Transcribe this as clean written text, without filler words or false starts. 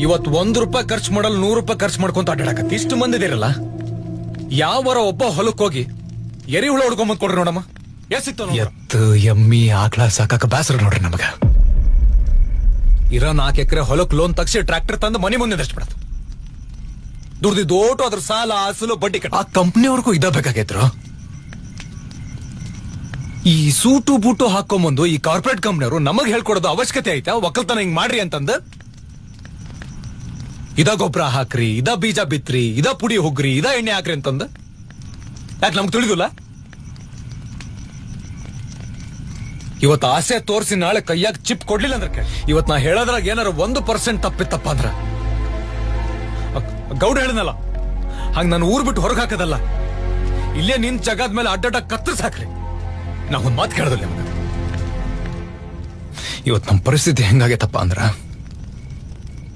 ಇವತ್ತು ₹1 ಖರ್ಚು ಮಾಡಲ್ ₹100 ಖರ್ಚು ಮಾಡ್ಕೊಂತ ಅಡ್ಡಾಡಕತ್ತಿ ಇಷ್ಟು ಮಂದಿದಿರಲ್ಲ. ಯಾವರ ಒಬ್ಬ ಹೊಲಕ್ ಹೋಗಿ ಎರಿಹುಳ ಹೊಡ್ಕೊಂಬಂದ್ ಕೊಡ್ರಿ ನೋಡಮ್ಮ. ಎಷ್ಟಿತ್ತು ಎತ್ತು ಎಮ್ಮಿ ಆಕಳ ಸಾಕಾಕ ಬ್ಯಾಸರ ನೋಡ್ರಿ ನಮಗ. ಇರೋ 4 ಎಕರೆ ಹೊಲಕ್ ಲೋನ್ ತಗ್ಸಿ ಟ್ರಾಕ್ಟರ್ ತಂದು ಮನೆ ಮುಂದೆ ಬಿಡದು. ದುಡ್ದಿದ್ದೋಟು ಅದ್ರ ಸಾಲ ಅಸಲು ಬಡ್ಡಿ ಕಟ್ಟ. ಆ ಕಂಪ್ನಿಯವ್ರಿಗೂ ಇದ ಬೇಕಾಗೈತ್ರು. ಈ ಸೂಟು ಬೂಟು ಹಾಕೊಂಬಂದು ಈ ಕಾರ್ಪೊರೇಟ್ ಕಂಪ್ನಿಯವರು ನಮಗ್ ಹೇಳ್ಕೊಡೋದು ಅವಶ್ಯಕತೆ ಐತಾ? ಒಕ್ಕಲ್ತನ ಹಿಂಗ್ ಮಾಡ್ರಿ ಅಂತಂದ ಇದ ಗೊಬ್ಬರ ಹಾಕ್ರಿ, ಇದ ಬೀಜ ಬಿತ್ರಿ, ಇದ ಪುಡಿ ಹೋಗ್ರಿ, ಇದ ಎಣ್ಣೆ ಹಾಕ್ರಿ ಅಂತಂದ ಯಾಕೆ ನಮ್ಗೆ ತಿಳಿದಿಲ್ಲ? ಇವತ್ತು ಆಸೆ ತೋರಿಸಿ ನಾಳೆ ಕೈಯಾಗ ಚಿಪ್ ಕೊಡ್ಲಿಲ್ಲ ಅಂದ್ರೆ ಇವತ್ ನಾ ಹೇಳೋದ್ರಾಗ ಏನಾರ 1% ತಪ್ಪಿತ್ತಪ್ಪ ಅಂದ್ರ ಗೌಡ ಹೇಳಿದ್ನಲ್ಲ ಹಂಗ ನಾನು ಊರ್ ಬಿಟ್ಟು ಹೊರಗೆ ಹಾಕದಲ್ಲ, ಇಲ್ಲೇ ನಿನ್ ಜಗದ ಮೇಲೆ ಅಡ್ಡಾಡ ಕತ್ತರಿಸ್ ಹಾಕ್ರಿ. ನಾ ಒಂದ್ ಮಾತು ಕೇಳೋದಿಲ್ಲ. ಇವತ್ ನಮ್ ಪರಿಸ್ಥಿತಿ ಹೆಂಗಾಗೈತಪ್ಪ ಅಂದ್ರ